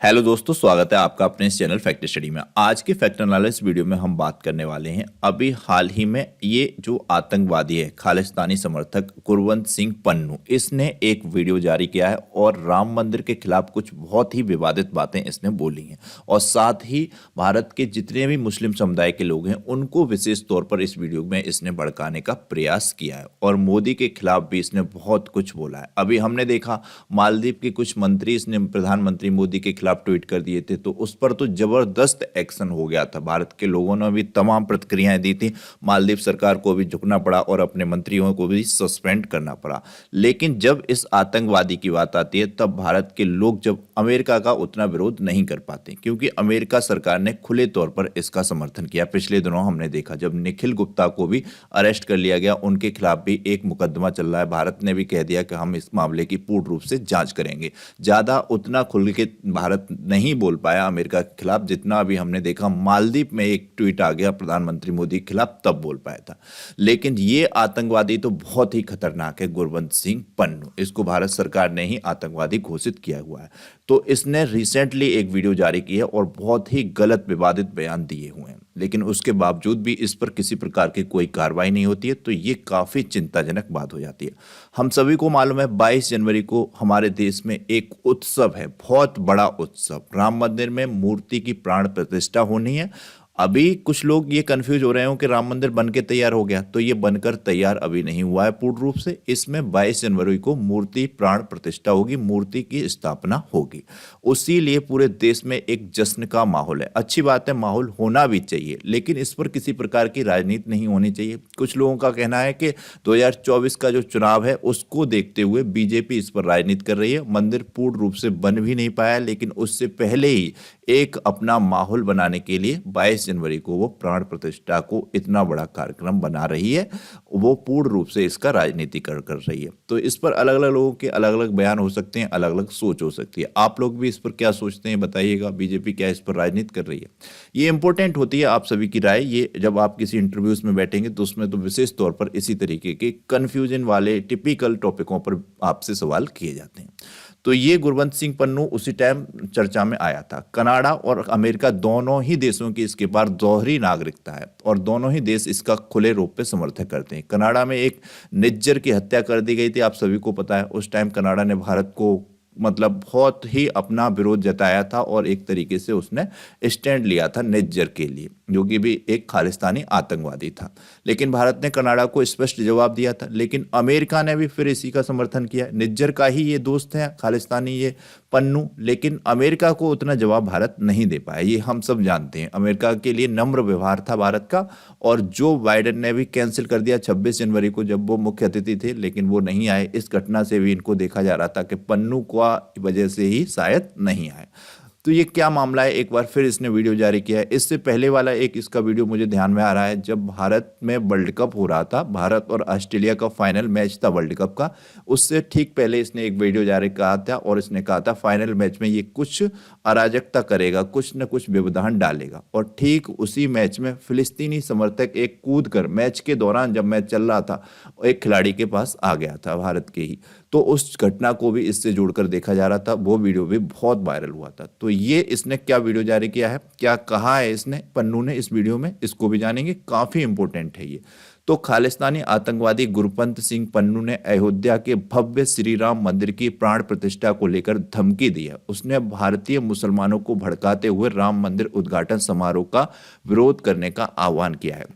Hello दोस्तों, स्वागत है आपका अपने इस चैनल फैक्ट स्टडी में। आज के फैक्ट एनालिसिस वीडियो में हम बात करने वाले हैं अभी हाल ही में ये जो आतंकवादी है खालिस्तानी समर्थक गुरवंत सिंह पन्नू, इसने एक वीडियो जारी किया है और राम मंदिर के खिलाफ कुछ बहुत ही विवादित बातें इसने बोली हैं और साथ ही भारत के जितने भी मुस्लिम समुदाय के लोग हैं उनको विशेष तौर पर इस वीडियो में इसने भड़काने का प्रयास किया है और मोदी के खिलाफ भी इसने बहुत कुछ बोला है। अभी हमने देखा मालदीव के कुछ मंत्री इसने प्रधानमंत्री मोदी के खिलाफ ट्वीट कर दिए थे, तो उस पर तो जबरदस्त एक्शन हो गया था। भारत के लोगों ने भी तमाम प्रतिक्रियाएं दी थी, मालदीव सरकार को भी झुकना पड़ा और अपने मंत्रियों को भी सस्पेंड करना पड़ा। लेकिन जब इस आतंकवादी की बात आती है तब भारत के लोग जब अमेरिका का उतना विरोध नहीं कर पाते, क्योंकि अमेरिका सरकार ने खुले तौर पर इसका समर्थन किया। पिछले दिनों हमने देखा जब निखिल गुप्ता को भी अरेस्ट कर लिया गया, उनके खिलाफ भी एक मुकदमा चल रहा है। भारत ने भी कह दिया कि हम इस मामले की पूर्ण रूप से जांच करेंगे। ज्यादा उतना खुल के भारत नहीं बोल पाया अमेरिका के खिलाफ, जितना अभी हमने देखा मालदीव में एक ट्वीट आ गया प्रधानमंत्री मोदी के खिलाफ, तब बोल पाया था। लेकिन ये आतंकवादी तो बहुत ही खतरनाक है, गुरवंत सिंह पन्नू। इसको भारत सरकार ने ही आतंकवादी घोषित किया हुआ है। तो इसने रिसेंटली एक वीडियो जारी की है और बहुत ही गलत विवादित बयान दिए हुए हैं, लेकिन उसके बावजूद भी इस पर किसी प्रकार की कोई कार्रवाई नहीं होती है। तो ये काफी चिंताजनक बात हो जाती है। हम सभी को मालूम है 22 जनवरी को हमारे देश में एक उत्सव है, बहुत बड़ा उत्सव। राम मंदिर में मूर्ति की प्राण प्रतिष्ठा होनी है। अभी कुछ लोग ये कंफ्यूज हो रहे हो कि राम मंदिर बनके तैयार हो गया, तो ये बनकर तैयार अभी नहीं हुआ है पूर्ण रूप से। इसमें 22 जनवरी को मूर्ति प्राण प्रतिष्ठा होगी, मूर्ति की स्थापना होगी। उसी लिए पूरे देश में एक जश्न का माहौल है। अच्छी बात है, माहौल होना भी चाहिए, लेकिन इस पर किसी प्रकार की राजनीति नहीं होनी चाहिए। कुछ लोगों का कहना है कि 2024 का जो चुनाव है उसको देखते हुए बीजेपी इस पर राजनीति कर रही है। मंदिर पूर्ण रूप से बन भी नहीं पाया, लेकिन उससे पहले ही एक अपना माहौल बनाने के लिए 22 जनवरी को वो प्राण प्रतिष्ठा को इतना बड़ा कार्यक्रम बना रही है। वो पूर्ण रूप से इसका राजनीतिकरण कर रही है। तो इस पर अलग अलग लोगों के अलग अलग बयान हो सकते हैं, अलग अलग सोच हो सकती है। आप लोग भी इस पर क्या सोचते हैं बताइएगा। बीजेपी क्या इस पर राजनीति कर रही है? ये इंपॉर्टेंट होती है आप सभी की राय। ये जब आप किसी इंटरव्यूज में बैठेंगे तो उसमें तो विशेष तौर पर इसी तरीके के कंफ्यूजन वाले टिपिकल टॉपिकों पर आपसे सवाल किए जाते हैं। तो ये गुरवंत सिंह पन्नू उसी टाइम चर्चा में आया था। कनाडा और अमेरिका दोनों ही देशों की इसके पास दोहरी नागरिकता है और दोनों ही देश इसका खुले रूप पे समर्थन करते हैं। कनाडा में एक निज्जर की हत्या कर दी गई थी, आप सभी को पता है। उस टाइम कनाडा ने भारत को मतलब बहुत ही अपना विरोध जताया था और एक तरीके से उसने स्टैंड लिया था निज्जर के लिए, जो कि भी एक खालिस्तानी आतंकवादी था। लेकिन भारत ने कनाडा को स्पष्ट जवाब दिया था। लेकिन अमेरिका ने भी फिर इसी का समर्थन किया। निज्जर का ही ये दोस्त है खालिस्तानी ये पन्नू, लेकिन अमेरिका को उतना जवाब भारत नहीं दे पाया। ये हम सब जानते हैं। अमेरिका के लिए नम्र व्यवहार था भारत का, और जो बाइडेन ने भी कैंसिल कर दिया 26 जनवरी को, जब वो मुख्य अतिथि थे, लेकिन वो नहीं आए। इस घटना से भी इनको देखा जा रहा था कि पन्नू को वजह से ही शायद नहीं आए। तो ये क्या मामला है, एक बार फिर इसने वीडियो जारी किया है। इससे पहले वाला एक इसका वीडियो मुझे ध्यान में आ रहा है, जब भारत में वर्ल्ड कप हो रहा था, भारत और ऑस्ट्रेलिया का फाइनल मैच था वर्ल्ड कप का। उससे ठीक पहले इसने एक वीडियो जारी किया था और इसने कहा था फाइनल मैच में ये कुछ अराजकता करेगा, कुछ न कुछ व्यवधान डालेगा। और ठीक उसी मैच में फिलिस्तीनी समर्थक एक कूद कर मैच के दौरान, जब मैच चल रहा था, एक खिलाड़ी के पास आ गया था भारत के ही। तो उस घटना को भी इससे जोड़कर देखा जा रहा था। वो वीडियो भी बहुत वायरल हुआ था। तो ये इसने क्या वीडियो जारी किया है, क्या कहा है इसने पन्नू ने इस वीडियो में, इसको भी जानेंगे। काफी इंपॉर्टेंट है ये। तो खालिस्तानी आतंकवादी गुरवंत सिंह पन्नू ने अयोध्या के भव्य श्री राम मंदिर की प्राण प्रतिष्ठा को लेकर धमकी दी है। उसने भारतीय मुसलमानों को भड़काते हुए राम मंदिर उद्घाटन समारोह का विरोध करने का आह्वान किया है।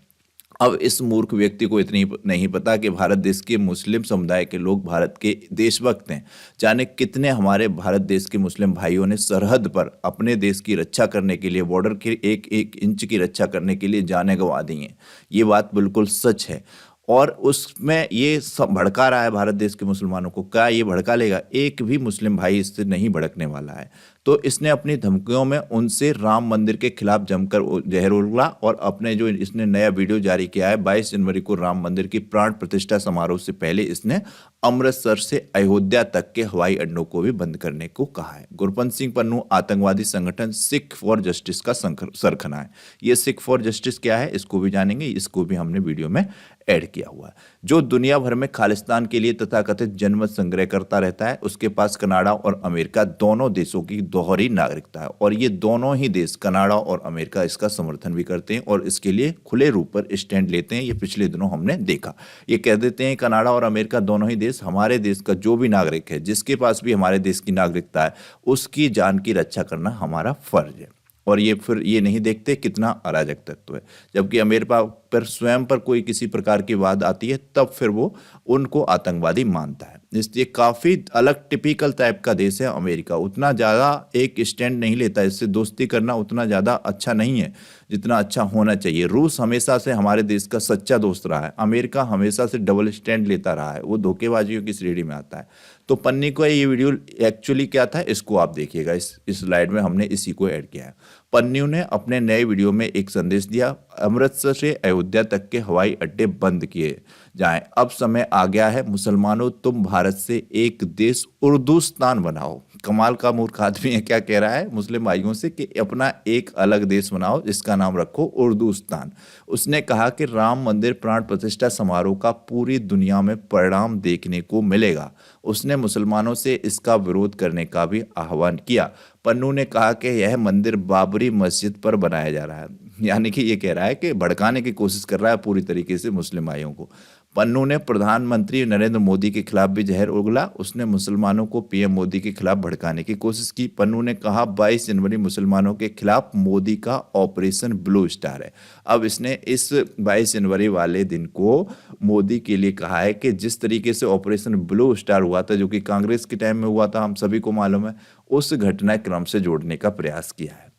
अब इस मूर्ख व्यक्ति को इतनी नहीं पता कि भारत देश के मुस्लिम समुदाय के लोग भारत के देशभक्त हैं। जाने कितने हमारे भारत देश के मुस्लिम भाइयों ने सरहद पर अपने देश की रक्षा करने के लिए, बॉर्डर के एक एक इंच की रक्षा करने के लिए जानें गंवा दी हैं। ये बात बिल्कुल सच है। और उसमें ये सब भड़का रहा है भारत देश के मुसलमानों को। क्या ये भड़का लेगा? एक भी मुस्लिम भाई इससे नहीं भड़कने वाला है। तो इसने अपनी धमकियों में उनसे राम मंदिर के खिलाफ जमकर जहर उगला और अपने जो इसने नया वीडियो जारी किया है 22 जनवरी को राम मंदिर की प्राण प्रतिष्ठा समारोह से पहले इसने अमृतसर से अयोध्या तक के हवाई अड्डों को भी बंद करने को कहा है। गुरवंत सिंह पन्नू आतंकवादी संगठन सिख फॉर जस्टिस का सरखना है। ये सिख फॉर जस्टिस क्या है इसको भी जानेंगे, इसको भी हमने वीडियो में ऐड किया हुआ है। जो दुनिया भर में खालिस्तान के लिए तथाकथित जनमत संग्रह करता रहता है, उसके पास कनाडा और अमेरिका दोनों देशों की दोहरी नागरिकता है और ये दोनों ही देश कनाडा और अमेरिका इसका समर्थन भी करते हैं और इसके लिए खुले रूप पर स्टैंड लेते हैं। ये पिछले दिनों हमने देखा। ये कह देते हैं कनाडा और अमेरिका दोनों ही देश हमारे देश का जो भी नागरिक है, जिसके पास भी हमारे देश की नागरिकता है, उसकी जान की रक्षा करना हमारा फर्ज है। और ये फिर ये नहीं देखते कितना अराजक तत्व है। जबकि अमेरिका पर स्वयं पर कोई किसी प्रकार की वाद आती है तब फिर वो उनको आतंकवादी मानता है। इसलिए काफ़ी अलग टिपिकल टाइप का देश है अमेरिका। उतना ज़्यादा एक स्टैंड नहीं लेता, इससे दोस्ती करना उतना ज़्यादा अच्छा नहीं है जितना अच्छा होना चाहिए। रूस हमेशा से हमारे देश का सच्चा दोस्त रहा है, अमेरिका हमेशा से डबल स्टैंड लेता रहा है, वो धोखेबाजियों की श्रेणी में आता है। तो पन्नी का ये वीडियो एक्चुअली क्या था, इसको आप देखिएगा। इस स्लाइड में हमने इसी को ऐड किया है। पन्नी ने अपने नए वीडियो में एक संदेश दिया, अमृतसर से अयोध्या तक के हवाई अड्डे बंद किए जाएं। अब समय आ गया है, मुसलमानों तुम भारत से एक देश उर्दूस्तान बनाओ। कमाल का मूर्ख आदमी है, क्या कह रहा है मुस्लिम भाइयों से कि अपना एक अलग देश बनाओ, जिसका नाम रखो उर्दूस्तान। उसने कहा कि राम मंदिर प्राण प्रतिष्ठा समारोह का पूरी दुनिया में परिणाम देखने को मिलेगा। उसने मुसलमानों से इसका विरोध करने का भी आह्वान किया। पन्नू ने कहा कि यह मंदिर बाबरी मस्जिद पर बनाया जा रहा है, यानी कि ये कह रहा है कि भड़काने की कोशिश कर रहा है पूरी तरीके से मुस्लिम भाइयों को। पन्नू ने प्रधानमंत्री नरेंद्र मोदी के खिलाफ भी जहर उगला। उसने मुसलमानों को पीएम मोदी के खिलाफ भड़काने की कोशिश की। पन्नू ने कहा 22 जनवरी मुसलमानों के खिलाफ मोदी का ऑपरेशन ब्लू स्टार है। अब इसने इस 22 जनवरी वाले दिन को मोदी के लिए कहा है कि जिस तरीके से ऑपरेशन ब्लू स्टार हुआ था, जो कि कांग्रेस के टाइम में हुआ था, हम सभी को मालूम है, उस घटनाक्रम से जोड़ने का प्रयास किया है।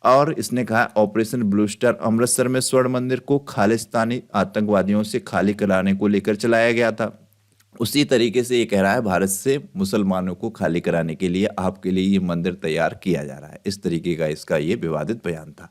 और इसने कहा ऑपरेशन ब्लू स्टार अमृतसर में स्वर्ण मंदिर को खालिस्तानी आतंकवादियों से खाली कराने को लेकर चलाया गया था। उसी तरीके से ये कह रहा है भारत से मुसलमानों को खाली कराने के लिए आपके लिए ये मंदिर तैयार किया जा रहा है। इस तरीके का इसका ये विवादित बयान था।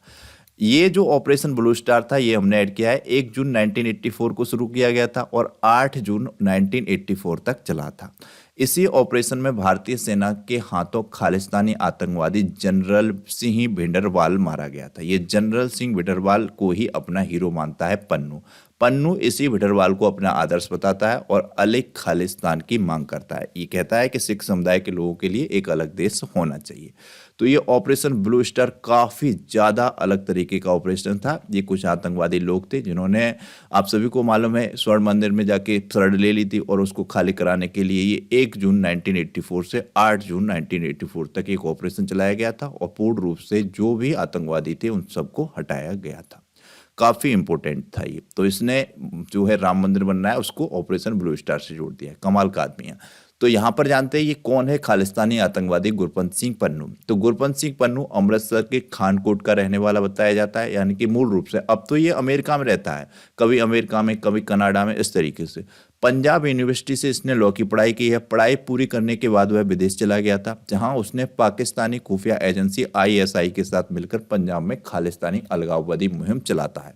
ये जो ऑपरेशन ब्लू स्टार था ये हमने ऐड किया है। 1 जून 1984 को शुरू किया गया था और 8 जून 1984 तक चला था। इसी ऑपरेशन में भारतीय सेना के हाथों खालिस्तानी आतंकवादी जनरल सिंह भिंडरवाल मारा गया था। ये जनरल सिंह भिंडरवाल को ही अपना हीरो मानता है पन्नू। पन्नू इसी भिंडरवाल को अपना आदर्श बताता है और अलग खालिस्तान की मांग करता है। ये कहता है कि सिख समुदाय के लोगों के लिए एक अलग देश होना चाहिए। तो ये ऑपरेशन ब्लू स्टार काफ़ी ज़्यादा अलग तरीके का ऑपरेशन था। ये कुछ आतंकवादी लोग थे जिन्होंने, आप सभी को मालूम है, स्वर्ण मंदिर में जाके शरण ले ली थी और उसको खाली कराने के लिए ये 1 जून 1984 से 8 जून 1984 तक एक ऑपरेशन चलाया गया था और पूर्ण रूप से जो भी आतंकवादी थे उन सबको हटाया गया था। काफ़ी इंपॉर्टेंट था ये। तो इसने जो है राम मंदिर बनना है उसको ऑपरेशन ब्लू स्टार से जोड़ दिया है। कमाल का आदमी है। तो यहाँ पर जानते हैं ये कौन है, खालिस्तानी आतंकवादी गुरपंत सिंह पन्नू। तो गुरपंत सिंह पन्नू अमृतसर के खानकोट का रहने वाला बताया जाता है, यानी कि मूल रूप से अब तो ये अमेरिका में रहता है, कभी अमेरिका में कभी कनाडा में, इस तरीके से। पंजाब यूनिवर्सिटी से इसने लॉ की पढ़ाई की है। पढ़ाई पूरी करने के बाद वह विदेश चला गया था, जहां उसने पाकिस्तानी खुफिया एजेंसी ISI के साथ मिलकर पंजाब में खालिस्तानी अलगाववादी मुहिम चलाता है।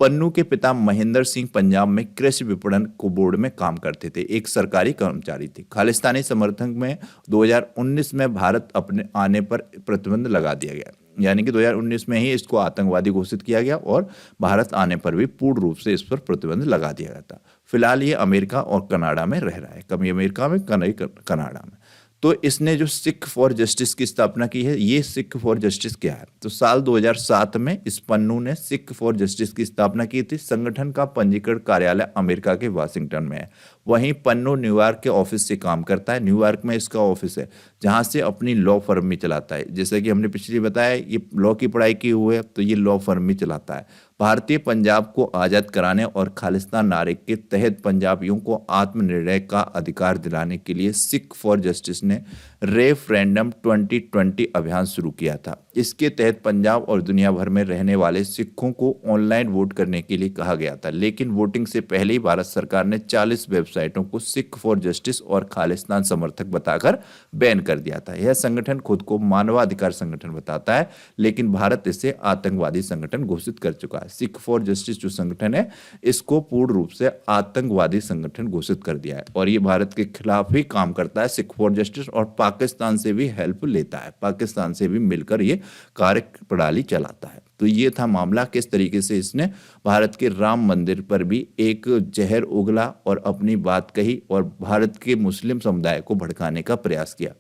पन्नू के पिता महेंद्र सिंह पंजाब में कृषि विपणन को बोर्ड में काम करते थे, एक सरकारी कर्मचारी थे। खालिस्तानी समर्थन में 2019 में भारत अपने आने पर प्रतिबंध लगा दिया गया, यानी कि 2019 में ही इसको आतंकवादी घोषित किया गया और भारत आने पर भी पूर्ण रूप से इस पर प्रतिबंध लगा दिया गया था। फिलहाल ये अमेरिका और कनाडा में रह रहा है, कभी अमेरिका में कभी कनाडा में। तो इसने जो सिख फॉर जस्टिस की स्थापना की है, ये सिख फॉर जस्टिस क्या है, तो साल 2007 में इस पन्नू ने सिख फॉर जस्टिस की स्थापना की थी। संगठन का पंजीकरण कार्यालय अमेरिका के वाशिंगटन में है। वहीं पन्नू न्यूयॉर्क के ऑफिस से काम करता है। न्यूयॉर्क में इसका ऑफिस है जहां से अपनी लॉ फर्म भी चलाता है। जैसे कि हमने पिछले बताया ये लॉ की पढ़ाई की हुई है, तो ये लॉ फर्म भी चलाता है। भारतीय पंजाब को आज़ाद कराने और खालिस्तान नारे के तहत पंजाबियों को आत्मनिर्णय का अधिकार दिलाने के लिए सिख फॉर जस्टिस ने रेफरेंडम 2020 अभियान शुरू किया था। इसके तहत पंजाब और दुनिया भर में रहने वाले सिखों को ऑनलाइन वोट करने के लिए कहा गया था, लेकिन वोटिंग से पहले ही भारत सरकार ने 40 वेबसाइटों को सिख फॉर जस्टिस और खालिस्तान समर्थक बताकर बैन कर कर दिया था। यह संगठन खुद को मानवाधिकार संगठन बताता है, लेकिन भारत इसे आतंकवादी संगठन घोषित कर चुका है। सिख फॉर जस्टिस जो संगठन है, इसको पूर्ण रूप से आतंकवादी संगठन घोषित कर दिया है और ये भारत के खिलाफ ही काम करता है। सिख फॉर जस्टिस और पाकिस्तान से भी हेल्प लेता है, पाकिस्तान से भी मिलकर ये कार्य प्रणाली चलाता है। तो ये था मामला, किस तरीके से इसने भारत के राम मंदिर पर भी एक जहर उगला और अपनी बात कही और भारत के मुस्लिम समुदाय को भड़काने का प्रयास किया।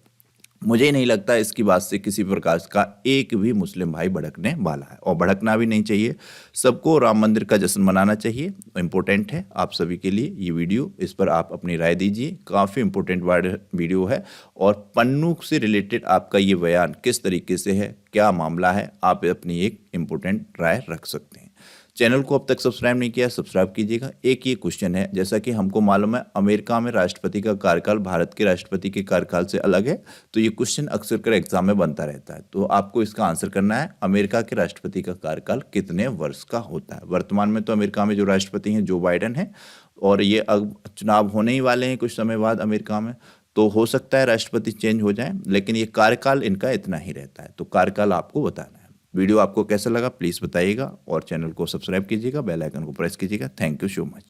मुझे नहीं लगता इसकी बात से किसी प्रकार का एक भी मुस्लिम भाई भड़कने वाला है और भड़कना भी नहीं चाहिए। सबको राम मंदिर का जश्न मनाना चाहिए, इम्पोर्टेंट है आप सभी के लिए ये वीडियो। इस पर आप अपनी राय दीजिए, काफ़ी इम्पोर्टेंट वीडियो है और पन्नू से रिलेटेड आपका ये बयान किस तरीके से है, क्या मामला है, आप अपनी एक इम्पोर्टेंट राय रख सकते हैं। चैनल को अब तक सब्सक्राइब नहीं किया, सब्सक्राइब कीजिएगा। एक ये क्वेश्चन है, जैसा कि हमको मालूम है अमेरिका में राष्ट्रपति का कार्यकाल भारत के राष्ट्रपति के कार्यकाल से अलग है, तो ये क्वेश्चन अक्सर कर एग्जाम में बनता रहता है। तो आपको इसका आंसर करना है, अमेरिका के राष्ट्रपति का कार्यकाल कितने वर्ष का होता है। वर्तमान में तो अमेरिका में जो राष्ट्रपति हैं जो बाइडेन है और ये अब चुनाव होने ही वाले हैं कुछ समय बाद अमेरिका में, तो हो सकता है राष्ट्रपति चेंज हो जाए, लेकिन ये कार्यकाल इनका इतना ही रहता है। तो कार्यकाल आपको बताना है। वीडियो आपको कैसा लगा प्लीज़ बताइएगा और चैनल को सब्सक्राइब कीजिएगा, बेल आइकन को प्रेस कीजिएगा। Thank you so much.